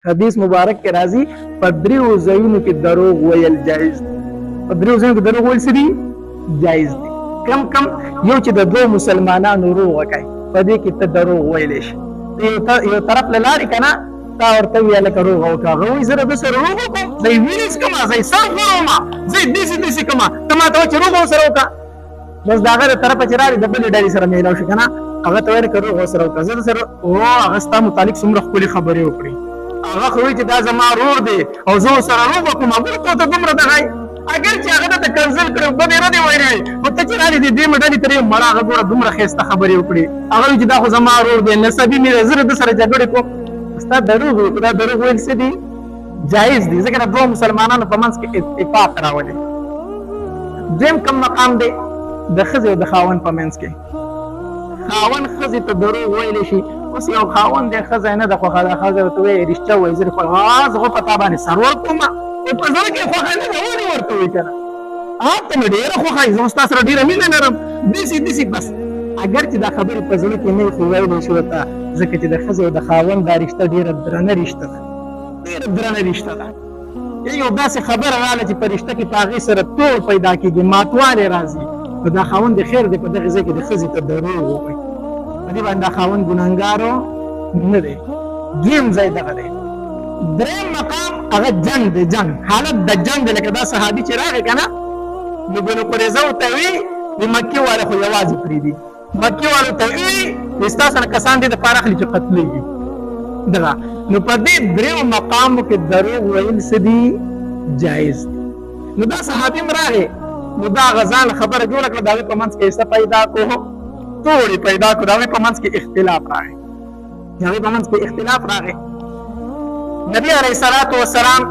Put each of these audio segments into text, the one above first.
حدیث مبارک کې راځي په دریو ځایونو کې دروغ ویل جایز دي. په دریو ځایونو کې دروغ ویل څه دي؟ جایز دي. کم یو چې د دوه مسلمانانو روغ کوي په دې کې ته دروغ ویلی شي. یو طرف له لارې که نه تا ورته وویل لکه روغ وکړه، هغه وایي زه د ده سره روغ وکړم، زه یې وینې څکمه، زه یې سر خورمه، زه یې داسې کومه، ته ما ته وایې چې روغ ورسره وکړه. بس د هغه د طرفه چې راغلې د بلې ډلې سره میلاو شي که نه، هغه ته ویل که روغ ورسره وکړه، زه درسره هغه ستا متعلق څومره ښکلې خبرې وکړي، هغه خو وایي چې دا زما ورور دی او زه ورسره روغ وکړم، هغه ته دومره دغه اگر چې هغه ته کنسل کړو بدې نه دی ویلی، خو ته چې رالې دې دې ډلې ترې مړه هغه ګوره دومره ښایسته خبرې وکړي، هغه وایي چې دا خو زما ورور دی، نسبي مې دی، زه د ده سره جګړې کوم. ستا دروغ وکړه، دا دروغ ویل څه دي؟ جایز دي، ځکه د دوه مسلمانانو په منځ کې اتفاق راولي. دویم کوم مقام دی؟ د ښځې او د خاوند په منځ کې. خاوند ښځې ته دروغ ویلی شي. اوس یو خاوند دی ښځه یې نه ده خوښه، دا ښځه ورته وایي رښتیا وایي زه دې خوښه، زه خو په تا باندې سر ورکومه، خو په زړه کې خوښه نه ده، ولې ورته وایي که نه ته مې ډېره خوښه یې، زه ستا سره ډېره مینه لرم، داسې بس. اگر چې دا خبرې په زړه کې نه وي خو ویلی شي ورته، ځکه چې د ښځې او د خاوند دا رشته ډېره درنه رشته ده، ډېره درنه رشته ده. یو داسې خبره راغله چې په رشته کې په هغې سره توغ پیدا کېږي، ماتوالی راځي، نو دا خاوند د خیر دی په دغې ځای کې د ښځې ته دروغ ووایي، په دې باندې دا خاوند ګنهګارو نه دی. دویم ځای دغه دی. دریم مقام هغه جنګ دی، جنګ حالت د جنګ دی. لکه دا صحابي چې راغی که نه، نو بنو قریظه ورته وي د مکې والا خو یوازې پرېږدي، مکې والو ته وي د ستا سره کسان دې دپاره اخلي چې قتلېږي دغه. نو په دې دریو مقامو کې دروغ ویل څه دي؟ جایز دي. نو دا صحابي هم راغی، نو دا هغه ځان خبره جوړه کړه، د هغې په منځ کې څه پیدا کړو؟ توړې پیدا کړو، د هغې په منځ کې اختلاف راغی، د هغې په منځ کې اختلاف راغی. نبي علیه الصلاة والسلام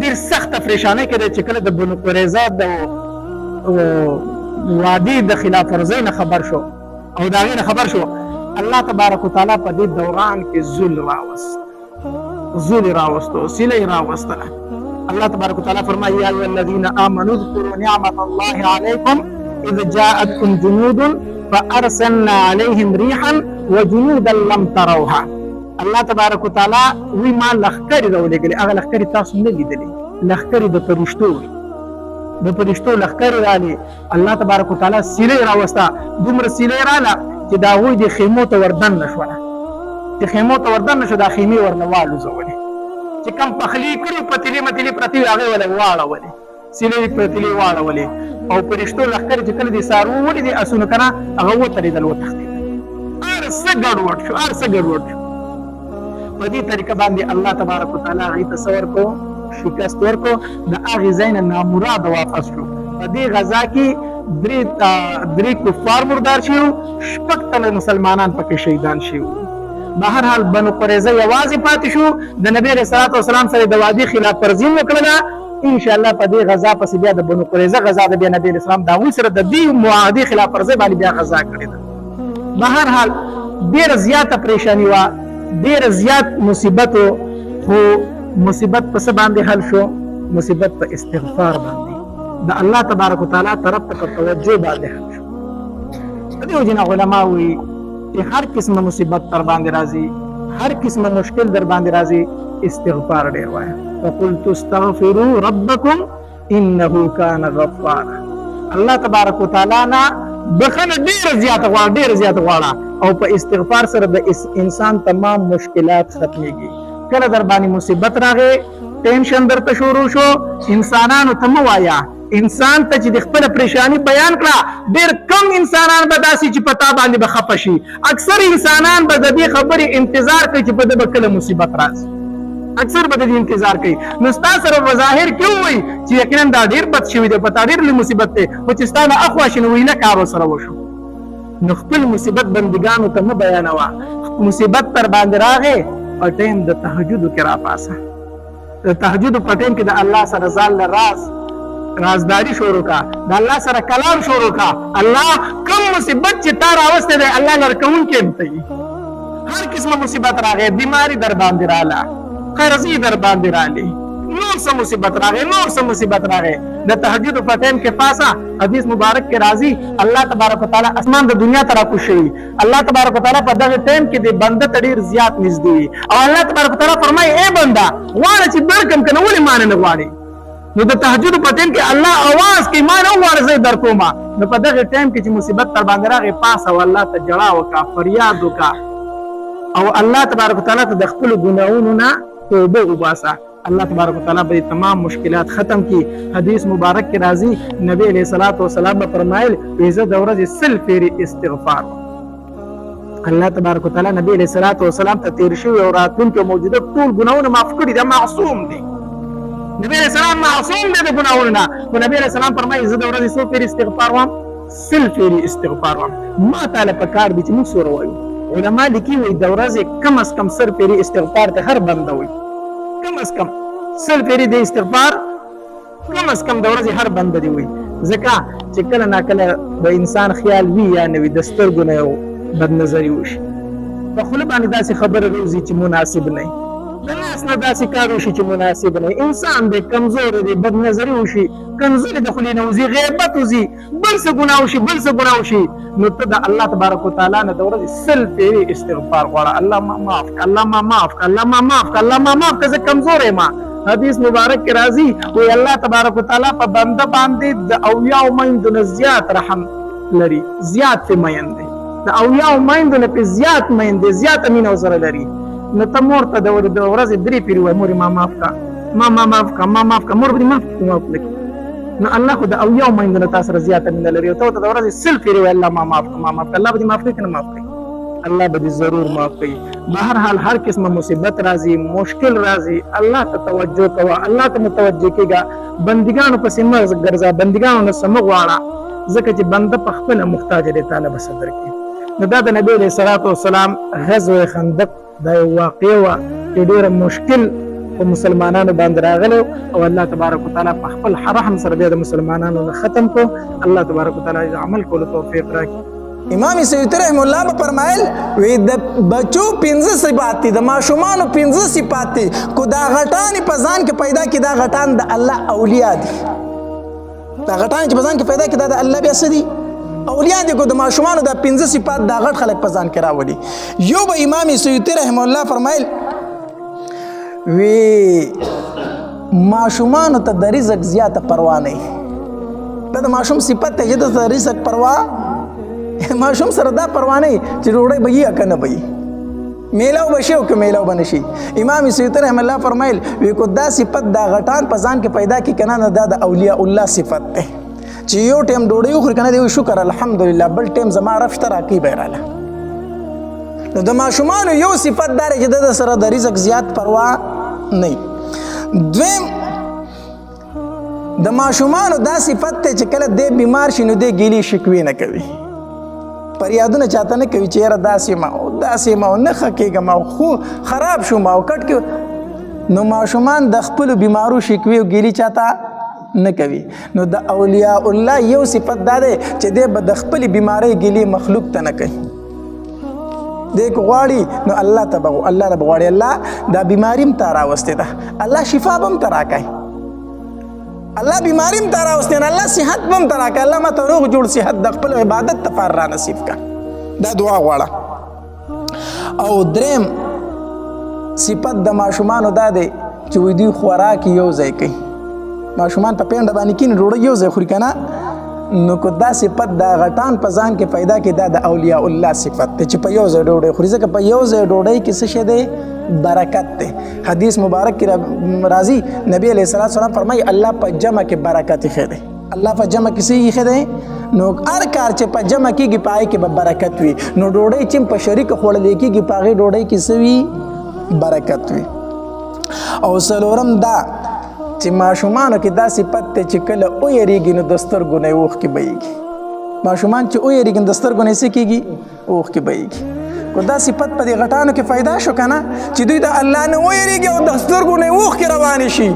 ډېر سخته پریشانۍ کې دی چې کله د بنو قریظه د وعدې د خلاف ورزۍ نه خبر شو او د هغې نه خبر شو، الله تبارک وتعالی په دې دوران کې ذل راوستو، سیله یې راوستله. الله تبارک وتعالی فرمایي یا ایها الذین آمنوا اذکروا نعمة الله علیکم اذ جاءتکم جنود فارسلنا علیهم ریحا وجنودا لم تروها. الله تبارک وتعالی وی ما لښکرې راولېږلې، هغه لښکرې تاسو نه لیدلې، لښکرې د فرشتو د فرشتو لښکرې رالې. الله تبارک وتعالی سیلې راوسته، دومره سیلې راله چې د هغوی د خیمو ته وردن نه شوله، چې خیمو ته وردن نه شو، دا خیمې ورنه والوځولې، چې کم پخلي کړي پتیلې متیلې پرتې وې هغې وله واړولې، سیلې پتیلې واړولې، او فرشتو لښکرې چې کله دې څاروو ولیدې اسونه که نه هغه وتړېدل، وتښتېدل، هر څه ګډوډ شو، هر څه ګډوډ شو. په دې طریقه باندې الله تبارک وتعالی هغې ته څه ورکړو؟ شکست ورکړو، د هغې ځای نه نامراده واپس شو. په دې غذا کې درې کفار مردار شوي وو، شپږ تنه مسلمانان پکې شهیدان شوي وو. به هر حال بنو قریظه یوازې پاتې شو، د نبي علیه الصلاة والسلام سره د وعدې خلاف ورزي وکړله. انشاءالله په دې غذا پسې بیا د بنو قریظه غذا د بیا نبي علیه السلام د هغوی سره د دې معاهدې خلاف ورزۍ باندې بیا غذا کړې ده. به هر حال ډېره زیاته پریشاني وه، ډېر زیات مصیبت و، خو مصیبت په څه باندې حل شو؟ مصیبت په استغفار باندې، د الله تبارک وتعالی طرف ته په توجه باندې حل شو. په دې وجې نه علما وایي چې هر قسمه مصیبت در باندې راځي، هر قسمه مشکل در باندې راځي، استغفار ډېر وایه. فقلت استغفروا ربکم انه کان غفارا. الله تبارک وتعالی نه بخنه ډېره زیاته غواړه، ډېره زیاته غواړه، او په استغفار سره د انسان تمام مشکلات ختمیږي. کله در باندې مصیبت راغی، ټینشن درته شروع شو، انسانانو ته مه وایه، انسان ته چې د خپله پریشاني بیان کړه. ډېر کم انسانان به داسې چې په تا باندې به خفه شي، اکثر انسانان به د دې خبرې انتظار کوي چې په ده به کله مصیبت راشي، اکثر به د دې انتظار کوي. نو ستا سره په ظاهر کې ووایي چې یقینا دا ډېر بد شوي دی، په تا ډېر لوی مصیبت دی، خو چې ستا نه اخوا شي نو وایي نه کار ورسره وشو. نو خپل مصیبت بندګانو ته مه بیانوه. مصیبت تر باندې راغی په ټیم د تهجدو کې راپاسه، د تهجدو په ټیم کې د الله سره ځان له رازداري شروع کا، د الله سره کلام شروع کا. الله کوم مصیبت چې تا راوستی دی الله لرکوونکی هم ته وي. هر قسمه مصیبت راغی، بیماري در باندې راله، قرضې در باندې رالې، نور نور څه مصیبت راغی د تهجد په ټیم کې پاسا حدیث مبارک کې راځي الله تبارک وتعالى اسمان د دنیا ته راکوشوي الله تبارک وتعالى په دغه ټیم کې د بنده ته ډیر زیات نږدې او الله تبارک وتعالى فرمایي اے بنده غواړه چې درکم کنه ولې مان نه غواړي نو د تهجد په ټیم کې الله आवाज کوي مان غواړه زه درکوما نو په دغه ټیم کې چې مصیبت تر باندې راغی پاسا والله ته جړا وکا فریاد وکا او الله تبارک وتعالى ته د خپل ګناہوں نه توبه وباسا الله تبارک وتعالى به تمام مشکلات ختم کی حدیث مبارک کې راځي نبی علیہ الصلوۃ والسلام فرمایل عزت د ورځې سل پیری استغفار الله تبارک وتعالى نبی علیہ الصلوۃ والسلام ته تیر شوی او راتلونکي موجوده ټول ګناہوں معاف کړي دا معصوم دي نبی علیہ السلام معصوم دی د ګناہوں نه او نبی علیہ السلام فرمایي عزت د ورځې سل پیری استغفار وام سل پیری استغفار وام ما تعالی په کار دي چې موږ سره وایو علما لیکي وي د ورځې کم از کم سر پیری استغفار ته هر بنده وي کم از کم سل پیری د استغفار کم از کم د ورځې هر بنده دی وي ځکه چې کله ناکله د انسان خیال وي یا نه وي د سترګو نه یو بد نظري وشي په خوله باندې داسې خبره راوځي چې مناسب نه د لاس نه داسې کار وشي چې مناسب نه انسان دی کمزور دی بد نظري وشي کمزوري د خولې نه وځي غیبت وځي بل څه ګناه وشي نو ته د الله تبارک وتعالی نه د ورځې سل پیری استغفار غواړه الله ما معاف کړه الله ما معاف کړه زه کمزور یم حدیث مبارک کې راځي وی الله تبارک وتعالی په بنده باندې د اولیاء میندو نه زیات رحم لري زیات په میند دی د اولیاء میندو نه په زیات میند دی زیات مینه سره لري نو ته مور ته د ورځې درې پیری وای مور ما معاف کړه مور به معاف کړي نو الله خو د اولیاء میندو نه تاسو زیات مینه لري او ته د ورځې سل پیری وای الله ما معاف کړه الله به معاف کړي کنه معاف کړي الله به ضرور معاف کړي بهر حال هر قسمه مصیبت راځي مشکل راځي الله ته توجه کوه الله ته متوجه کېږه بندګانو پسې مه ګرځه بندګانو نه څه مه غواړه ځکه چې بنده په خپله محتاج دی تعالی به صبر کړي نو دا د نبی علیه الصلاة والسلام غزوه خندق دا یو واقعه وه چې ډېره مشکل په مسلمانانو باندې راغلی او الله تبارک وتعالی په خپل رحم سره بیا د مسلمانانو نه ختم کړو الله تبارک وتعالی عمل کولو توفیق راکړي امام سیوطی رحم الله به فرمایل وی د بچو 15 صفات دي د ماشومانو 15 صفات دي کو دا غټان په ځان کې پیدا کی دا غټان د الله اولیاء دي دا غټان چې په ځان کې پیدا کی دا د الله بیا څه دي اولیاء دي کو د ماشومانو دا 15 صفات دا غټ خلک په ځان کې راوړي یو به امام سیوطی رحم الله فرمایل وی ماشومانو ته د رزق زیاته پروا نه دا د ماشوم صفت ته چې د رزق پروا ماشوم سره دا پروا نه چې ډوډۍ به یې که نه به یې میلاو به شي او که میلاو به نه شي امام سیوطی رحم الله فرمایل وی کو دا صفت دا غټان په ځان کې پیدا کړي که نه دا د اولیاء الله صفت دی چې یو ټیم ډوډۍ وخوري که نه دی شکر الحمدلله بل ټیم زما رب شته راکوي به یې راله نو د ماشومانو یو صفت دا دی چې د سره د رزق زیات پروا نه دویم د ماشومانو دا صفت دی چې کله دی بیمار شي نو دی ګیلې شکوې نه کوي فریادونه چاته نه کوي چې یاره داسې ما نه ښه کېږم او خو خراب شوم او کټ کې نو ماشومان د خپلو بیمارو شکوې او ګیلې چاته نه کوي نو د اولیاء الله یو صفت دا دی چې دی به د خپلې بیمارۍ ګیلې مخلوق ته نه کوي دی که غواړي نو الله ته به غواړي الله دا بیماري هم تا راوستې ده الله شفا به هم ته راکوي الله بیماری هم تا راوستین الله صحت به هم ته راکړه الله ما ته روغ جوړ صحت د خپل عبادت دپاره را نصیب کړه دا دعا غواړه او دریم صفت د ماشومانو دا دی چې وایي دوی خوراک یو ځای کوي ماشومان په پینډه باندې کینې ډوډۍ یو ځای خوري که نه نو که دا صفت دا غټان په ځان کې پیدا کړي دا د اولیاء الله صفت دی چې په یو ځای ډوډۍ خوري ځکه په یو ځای ډوډۍ کې څه شی دی برکت دی حدیث مبارک کې راځي نبی علیہ الصلوۃ والسلام فرمایي الله په جمع کې برکت ایښی دی الله په جمع کې څه ایښی دی نو هر کار چې په جمع کېږي په هغې کې به برکت وي نو ډوډۍ چې په شریکه خوړلی کېږي په هغې ډوډۍ کې څه وي برکت وي او څلورم دا چې ماشومانو کې دا صفت دی چې کله ویریږي نو د سترګو نه یې اوښکې بهیږي ماشومان چې ویریږي نو د سترګو نه یې څه کېږي اوښکې بهیږي کو دا صفت په دې غټانو کې پیدا شو که نه چې دوی د الله نه ویریږي او د سترګو نه یې اوښکې روانې شي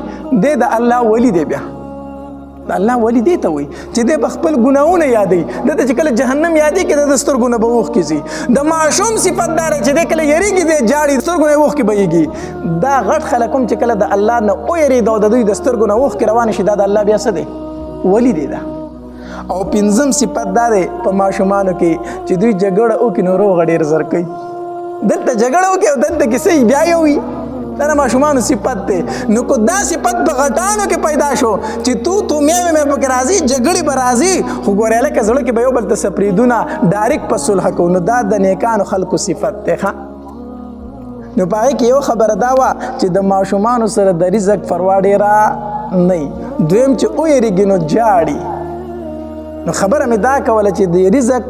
دی د الله ولی دی بیا الله ولی دی ته وایي چې دی به خپل ګناهونه یادوي دته چې کله جهنم یادوي کې د سترګو نه به اوښکې ځي د ماشوم صفت دا دی چې دی کله یریږي دی جاړي سترګو نه اوښکې بهیږي دا غټ خلک هم چې کله د الله نه ویرېده او د دوی د سترګو نه اوښکې روانې شي دا د الله بیا څه دی ولی دی دا او پنځم صفت دا دی په ماشومانو کې چې دوی جګړه وکړي نو روغه ډېر زر کوي دلته جګړه وکړي او دلته کې صحیح بیا یو وي دا د ماشومانو صفت دی نو که دا صفت په غټانو کې پیدا شو چې تو مې پکې راځي جګړې به راځي خو ګورې هلکه زړه کې به یو بل ته سپریدونه ډایرکټ په صلح کوو نو دا د نیکانو خلکو صفت دی ښه نو په هغې کې یو خبره دا وه چې د ماشومانو سره د رزق پروا ډېره نه وي دویم چې ویرېږي نو جاړي نو خبره مې دا کوله چې د رزق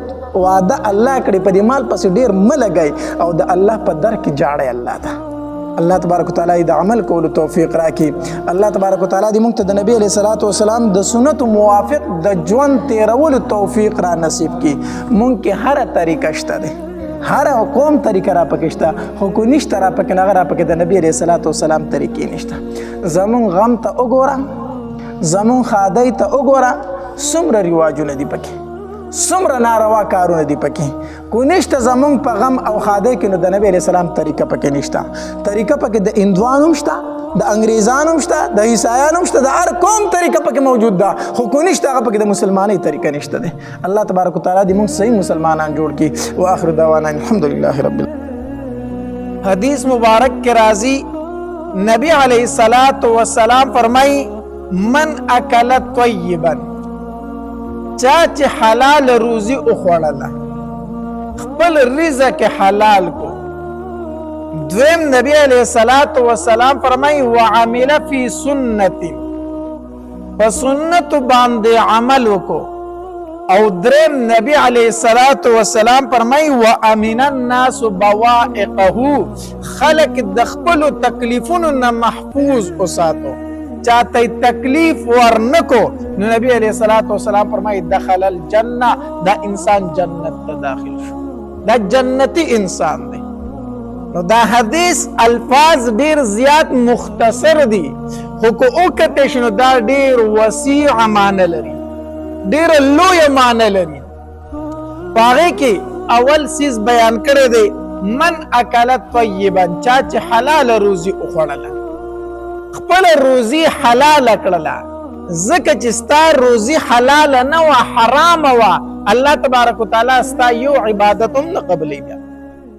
وعده الله کړي په دې مال پسې ډېر مه لګئ او د الله په در کې جاړئ الله ته الله تبارک وتعالی د عمل کولو توفیق راکړي الله تبارک وتعالی دې موږ ته د نبی علیه الصلاۃ والسلام د سنتو موافق د ژوند تیرولو توفیق را نصیب کړي موږ کې هره طریقه شته دی هر قوم طریقه را پکې شته خو کو نشته را پکې نه را پکې د نبی علیه الصلاۃ والسلام طریقې نشته زمون غم ته وګوره زمون خادۍ ته وګوره څومره رواجونه دي پکې څومره ناروا کارونه دي پکې کو نشته زمونږ په غم او خادۍ کې نو د نبی علیه السلام طریقه پکې نشته طریقه پکې د هندوانو هم شته د انګریزانو هم شته د عیسایانو هم شته د هر قوم طریقه پکې موجود ده خو کو نشته هغه پکې د مسلمانۍ طریقه نشته دی الله تبارک وتعالی دې موږ صحیح مسلمانان جوړ کړي واخر دعوانا الحمدلله رب العالمین حدیث مبارک کے راضی نبی علیہ الصلوۃ والسلام فرمائی من اکل طیبا چا چې حلال روزی اخوړله خپل رزق حلال کو دویم نبی علیہ الصلوۃ والسلام فرمائی وعمل فی سنت فسنت باندې عمل وکړو او دریم نبی علیہ الصلوۃ والسلام فرمائی وامن الناس بوائقه خلق د خپل تکلیفونو نه محفوظ اوساتو چاته تکلیف ورنکو نو نبی علیہ الصلوۃ والسلام فرمائی دخل الجنه دا انسان جنت ته داخل شو دا جنتی انسان دی نو دا حدیث الفاظ ډیر زیات مختصر دي خو کو وکته شنو دا ډیر وسیع معنی لري ډیر لوی معنی لري پاره کې اول سیز بیان کړی دی من اکل طیبا چا چې حلال روزي وخوړله خپل روزي حلال کړله ځکه چې ستا روزي حلال نه و حرام و الله تبارک وتعالی ستا یو عبادت هم نه قبلې بیا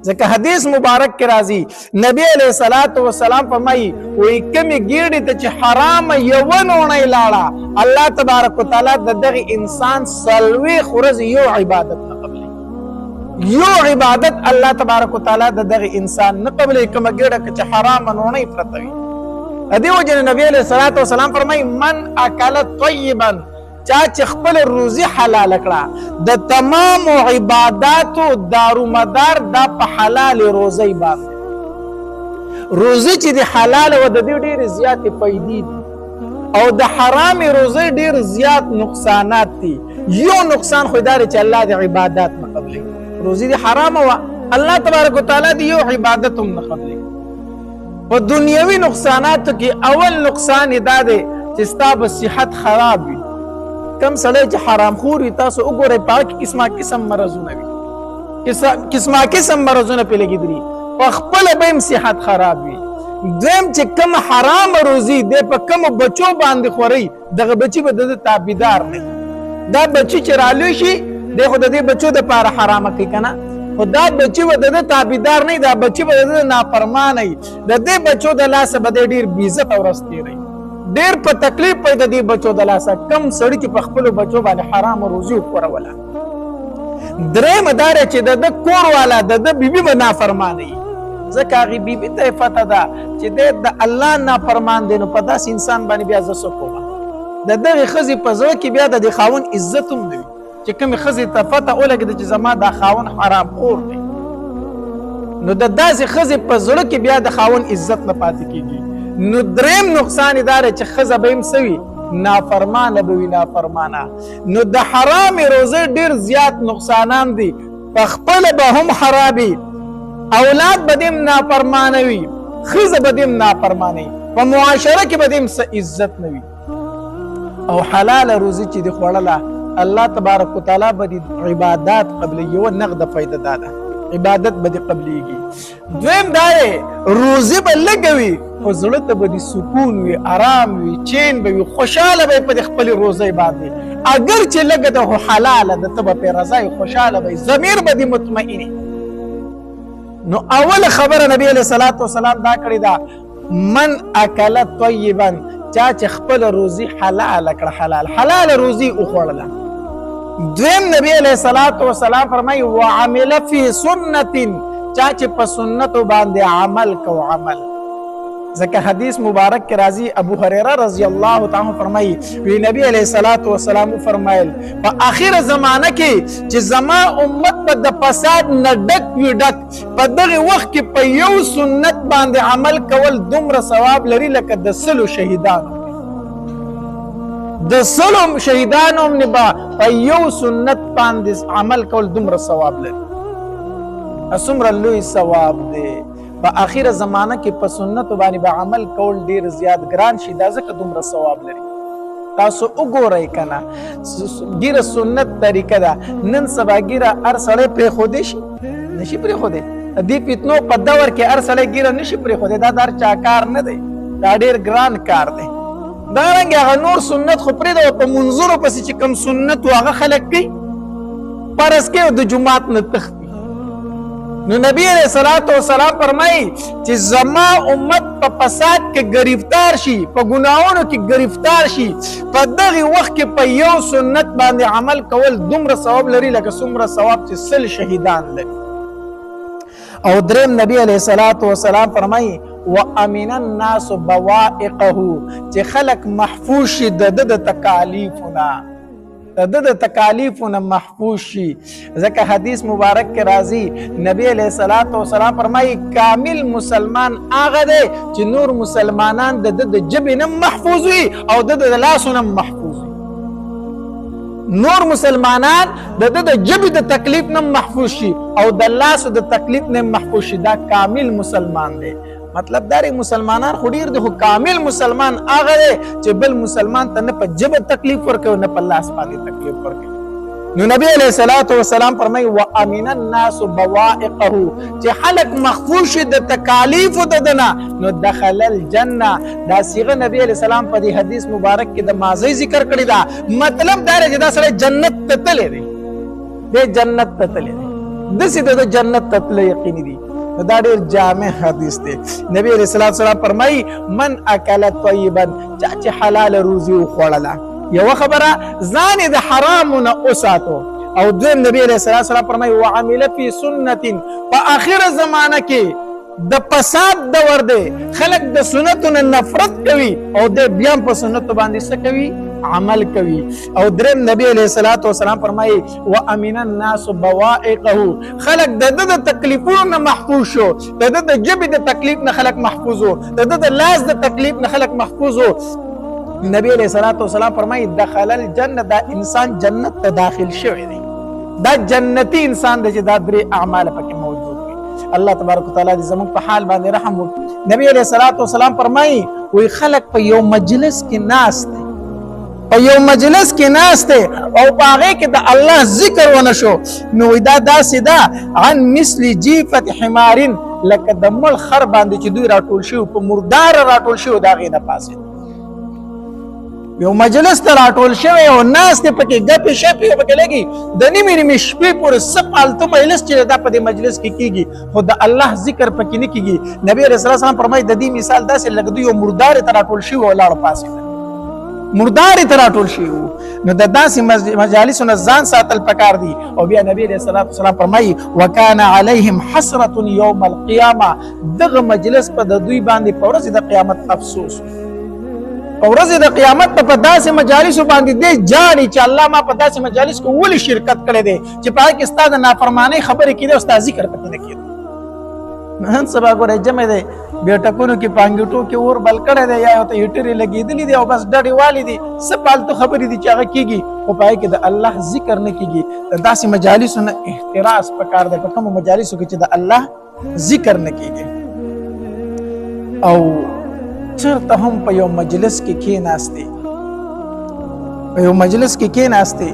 ځکه حدیث مبارک کې راځي نبی علیہ الصلوۃ والسلام فرمایي وې کمی ګیړې ته چې حرام یو نونې لاړه الله تبارک وتعالی دغه انسان سلوي خورز یو عبادت نه قبلې یو عبادت الله تبارک وتعالی دغه انسان نه قبلې کمی ګیړه چې حرام نونې پرتوي ادي وجه نبی علیہ الصلوۃ والسلام فرمایي من اکل طیبا چا چې خپل روزي حلال کړه د تمام عباداتو دارومدار دا په حلال روزي باندې روزي چې د حلال و د دې ډېر زیات فائدې دي او د حرام روزي ډېر زیات نقصانات دي یو نقصان خو دا چې الله د عبادت نه قبلې روزي د حرام و الله تبارک وتعالى دی یو عبادت هم نه قبلې په دنیوي نقصاناتو کې اول نقصان دا دی چې ستا به صحت خراب وي کم سړی چې حرام خور وي تاسو وګورئ پاک قسمه قسم مرضونه وي قسمه قسم مرضونه پې لګېدلي په خپله به هم صحت خراب وي دویم چې کم حرام روزي دی په کمو بچو باندې خورئ دغه بچي به د ده تابعدار نه دا بچي چې رالوی شي دی خو د دې بچو دپاره حرامه کوي که نه خو دا بچي به د ده تابعدار نه دا بچي به د ده نافرمانه وي د دې بچو د لاسه به دی ډېر بېعزته ورځ تېروي ډیر په تکلیف پیدا دی بچو د لاسه کم سړی چې په خپل بچو باندې حرام روزي وکړوله درېم دا چې د کور والا د بیبي به نافرمانه وي ځکه هغې بیبي ته یې پته ده چې دی د الله نافرمان دی نو په داسې انسان باندې بیا زه څه کومه د دغې ښځې په زړه کې بیا د دې خاوند عزت هم نه وي چې کومې ښځې ته پته ولګېده چې زما دا خاوند حرام خور دی نو د داسې ښځې په زړه کې بیا د خاوند عزت نه پاتې کېږي نو دریم نقصان دار چې ښځه به هم سوي نافرمانه به وي نافرمانه نو د حرام روزه ډیر زیات نقصانان دي په خپل به هم خرابي اولاد به هم نافرمانه وي ښځه به هم نافرمانه وي په معاشره کې به هم څه عزت نه وي او حلال روزي چې دی خوړله الله تبارک وتعالی به د عبادات قبل یو نقد فائدہ داده عبادت به قبليږي. دویم دا دی روزي به لګوي خو زړه ته به د سکون وي، آرام وي، چین به وي، خوشاله به په خپل روزي باندې. اگر چې لګه ده حلاله ده ته به په رضا خوشاله وي، ضمیر به د مطمئني. نو اول خبره نبی علیہ الصلوۃ والسلام دا کړی دا من اکل طیبا چا چې خپل روزي حلال کړ، حلال روزي وخوړله. دویم نبی علیہ الصلوۃ والسلام فرمایي وعمل فی سنت چا چې په سنت باندې عمل کو عمل. ځکه حدیث مبارک کې راځي ابو هريره رضی الله تعالی فرمایي وی نبی علیہ الصلوۃ والسلام فرمایل په اخر زمانہ کې چې زما امت په د فساد نه ډک وي ډک، په دغه وخت کې په یو سنت باندې عمل کول دومره ثواب لري لکه د سلو شهیدانو. د سلو شهیدانو نبا په یو سنت باندې عمل کول دومره ثواب لري. اسمره لوی ثواب دی. په اخیره زمانہ کې په سنت باندې به عمل کول ډیر زیات ګران شي، دا ځکه دومره ثواب لري. تاسو وګورئ کنه ګیره سنت طریقه ده، نن سبا ګیره هر سړی پرې خودي شي نشي پرې خودي. دې فتنو په دور کې هر سړی ګیره نشي پرې خودي، دا در چا کار نه دی، دا ډیر ګران کار دی. دا رنګ هغه نور سنت خو پرې ده په منظورو پسې چې کوم سنت هغه خلک کوي پرس کې د جمعات نه تخت. نو نبی علیہ الصلوۃ والسلام فرمایي چې زما امت په فساد کې گرفتار شي، په ګناہوں کې گرفتار شي، په دغه وخت کې په یو سنت باندې عمل کول دومره ثواب لري لکه څومره ثواب چې سل شهیدان لري. او دریم نبی علیہ الصلوۃ والسلام فرمایي وامن الناس بوائقه چې خلق محفوظ شي د تکالیفونه، د تکالیفونه محفوظ شي. ځکه حدیث مبارک کې راځي نبی علیہ الصلوۃ والسلام فرمایي کامل مسلمان هغه دی چې نور مسلمانان د جبې نه محفوظ وي او د لاسو نه محفوظ وي. نور مسلمانان د جبې د تکلیف نه محفوظ شي او د لاسو د تکلیف نه محفوظ شي، دا کامل مسلمان دی. مطلب دا مسلمانان خو ډیر دي، خو کامل مسلمان هغه دی چې بل مسلمان ته نه په جبه تکلیف ورکوي نه په لاس باندې تکلیف ورکوي. نو نبی علیہ الصلوۃ والسلام فرمایي وامن الناس بوائقه چې خلق محفوظ شي د تکالیف ددنه نو دخل الجنه. دا صيغه نبی علیہ السلام په دې حدیث مبارک کې د ماضی ذکر کړی دا. مطلب دا دی چې دا سره جنت ته تللی دی، د جنت ته تللی دی، د سیده د جنت ته تللی یقیني دی. دا ډیر جامع حدیث دی. نبی علیہ الصلوۃ والسلام فرمایي من اکل طیبا چې حلال روزي وخوړله. یو خبره ځان د حرام نه اوساتو. او دویم نبی علیہ الصلوۃ والسلام فرمایي وعمل فی سنت په اخر زمانہ کې د فساد دور دی، خلق د سنتونو نفرت کوي او د بیا په سنت باندې څه کوي عمل کوي. او دریم نبی علیہ الصلوۃ والسلام فرمایي وامن الناس بوائقه خلق د تکلیفونو نه محفوظ شو، د جبې د تکلیف نه خلق محفوظ وو، د لاس د تکلیف نه خلق محفوظ وو. نبی علیہ الصلوۃ والسلام فرمایي دخل الجنه دا انسان جنت ته داخل شوی دی، دا جنتی انسان دی چې دا درې اعمال پکې موجود دي. الله تبارک وتعالى دې زموږ په حال باندې رحم وکړي. نبی علیہ الصلوۃ والسلام فرمایي وی خلق په یو مجلس کې ناس دي، په یو مجلس کې ناس دي او په هغه کې د الله ذکر ونه شو نو دا داسې ده عن مثل جیفة حمار لکه د مړ خر باندې چې دوی راټول شي په مردار راټول شي دا غي نه پاسه. یو مجلس ته راټول شوی او ناس ته پکې ګپې شپې پکې لګي د نیمې شپې پورې سپالته مجلس چې دا په دې مجلس کې کیږي خو د الله ذکر پکې نه کیږي. نبی رسول الله صلی فرمایي د دې مثال داسې لکه یو مردار ته راټول شي او لاړ پاسه مردار ته راټول شي. نو د داسې مجالسونو ځان ساتل پکار دي. او بیا نبی رسول الله صلی فرمایي وکانه علیهم حسرة یوم القیامه دغه مجلس په د دوی باندې په ورځ د قیامت افسوس. ورځ د قیامت په داسې مجالس باندې دی جاړي چې الله ما په داسې مجالس کې ولې شرکت کړی دی چې په هغه کې ستاسو نافرمانی خبرې کړي او ستاسو ذکر پکې نه کړي. نن سبا ګورې جمع دی بیٹکونو کې پانګټو کې اور بل کړی دی یا ته هټري لګېدلې دی او بس ډډې والی دي څه پالتو خبرې دي چې هغه کېږي خو په هغه کې د الله ذکر نه کېږي. د داسې مجالسو نه احتراز پکار دی په کومو مجالسو کې چې د الله ذکر نه کېږي. او چرته هم په یو مجلس کې کېناستې یو مجلس کې کېناستې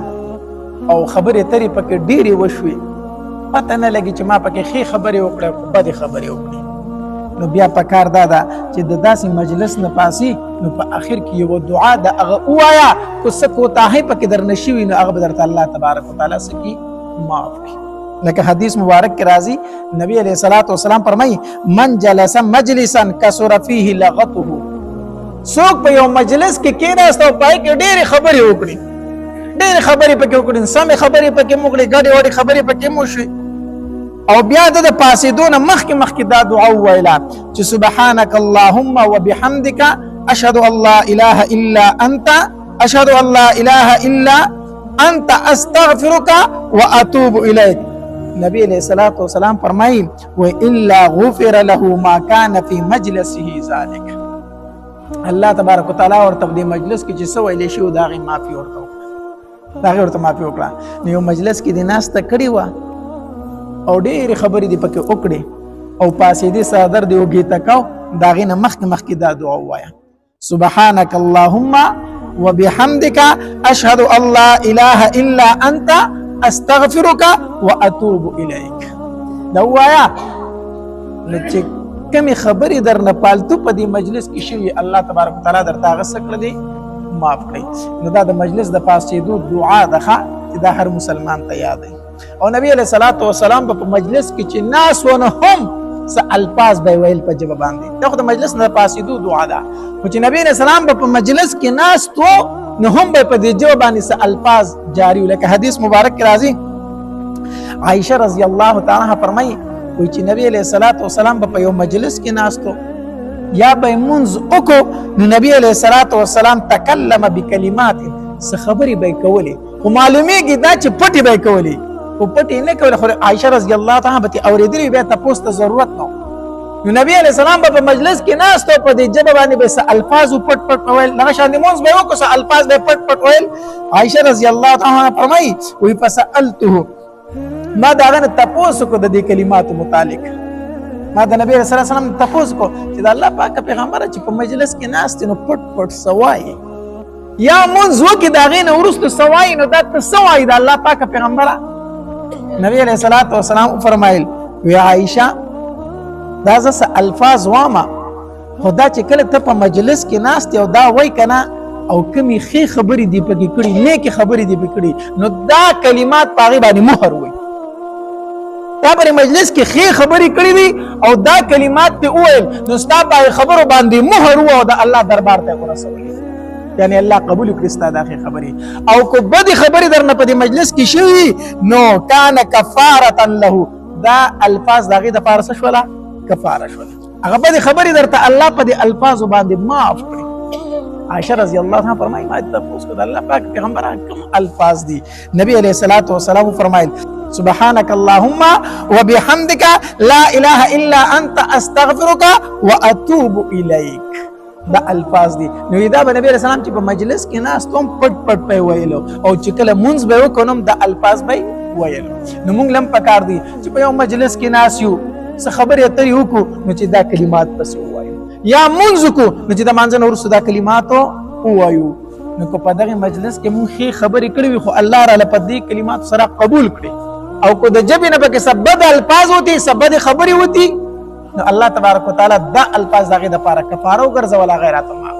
او خبرې ترې پکې ډېرې وشوې، پته نه لګي چې ما پکې ښې خبرې وکړې خو بدې خبرې وکړې، نو بیا پکار دا ده چې د داسې مجلس نه پاسې نو په آخر کې یو دعا د هغه ووایه، خو څه کوتاهۍ پکې درنه شوي نو هغه به درته الله تبارک وتعالی څه کړي؟ معاف کړي. لکه حدیث مبارک کې راځي، نبی علیه الصلاۃ والسلام فرمایي من جلس مجلسا کثر فیه لغته، څوک په یو مجلس کې کېناست او پای کې ډېرې خبرې وکړي، ډېرې خبرې پکې وکړي، سمې خبرې پکې مو وکړې، ګډې وډې خبرې پکې مو وشوې، او بیا د پاسېدو نه مخکې دا دعا وویله چې سبحانک اللهم وبحمدک اشهد ان لا اله الا انت اشهد ان لا اله الا انت استغفرک واتوب الیک. نبی علیہ الصلوۃ والسلام فرمایي و الا غفر له ما كان في مجلسه ذلك، الله تبارک وتعالى ورته د مجلس کې چې څه ویلې شو دا غي معافي ورته وکړه، دا غي ورته معافي وکړه. نو یو مجلس کې د ناسته کړی و او ډېرې خبرې دې پکې وکړې او پاسې دې صدر دې وګې تکاو، دا غي نه مخکې دا دعا وایا سبحانك اللهم وبحمدك اشهد ان لا اله الا انت استغفرك واتوب اليك. دا وایا چې کمی خبرې درنه پالتو په دې مجلس کې شوي الله تبارک وتعالی درته هغه څه کړی معاف کړي. نو دا د مجلس د پاسېدو دعا ده چې دا هر مسلمان ته یاد دی. او نبی علیہ الصلوۃ والسلام په مجلس کې چې ناس ونه هم څه الفاظ به ویل په جواب باندې، دا خو د مجلس نه پاسېدو دعا ده، خو چې نبی علیہ السلام په مجلس کې ناس تو نو هم به په دې جواب باندې څه الفاظ جاری لکه حدیث مبارک کې راځي عائشہ رضی الله تعالی عنها فرمایي وایي چې نبی علیہ الصلوۃ والسلام په یو مجلس کې ناستو یا به منځ وکړو نو نبی علیہ الصلوۃ والسلام تکلم بکلمات څه خبرې به کولې، خو معلومیږي دا چې پټې به کولې، خو پټې نه کولې، خو عائشہ رضی الله تعالی عنها به اورېدلې بیا تاسو ته ضرورت نه. نو نبی علیہ السلام په مجلس کې ناستو په دې جبه باندې به څه الفاظ پټ ویل، لکه شان مونږ به وکړو څه الفاظ به پټ ویل. عائشہ رضی الله تعالی عنها فرمایي وی فسألته، ما دا غنه تاسو کو د دې کلمات متعلق، ما د نبی رسول الله سلام تاسو کو چې د الله پاک پیغمبر چې په مجلس کې ناست نو پټ سوای یا مونږ وکي دا غینه ورسته سوای نو دا سوای د الله پاک پیغمبر. نبی علیہ الصلوۃ والسلام فرمایل وی عائشہ دا زس الفاظ واما خدا چې کله ته په مجلس کې ناست او دا وای کنه او کمی خې خبرې دی پکې کړي نیکی خبرې دی پکې کړي نو دا کلمات پاغي باندې مهر وي. تا په مجلس کې خې خبرې کړې دي او دا کلمات ته وویل نو ستا په خبرو باندې مهر وو او د الله دربار ته ورسولې، یعنی الله قبول کړي ستا دا خبرې. او کو بدی خبرې درنه په مجلس کې شوي نو کان کفاره له، دا الفاظ دغه د فارسی شولا کفاره شولا، هغه بدی خبرې درته الله په دې الفاظ باندې معاف کړي. عائشہ رضی الله عنها فرمایي ما تاسو کو د الله پاک پیغمبر کوم الفاظ دي، نبی علیہ الصلوۃ والسلام فرمایل سبحانك اللهم وبحمدك لا اله الا انت استغفرك واتوب اليك. دا الفاظ دي. نو دا نبی رسول الله چې په مجلس کې ناس تم پټ په ویلو او چې کله مونږ به وکونم دا الفاظ به ویلو. نو مونږ لم پکار دي چې په یو مجلس کې ناس یو څه خبرې اترې وکړو نو چې دا کلمات پس وایو یا مونږ کو نو چې دا مانځ نور صدا کلمات وایو. نو کو په دغه مجلس کې مونږ خبرې کړې خو الله را لپاره کلمات سره قبول کړي او کو د جبې نه پکې سبد الفاظ وتی سبد خبرې وتی نو الله تبارک وتعالى دا الفاظ دغه د لپاره کفاره وګرځول غیرات ما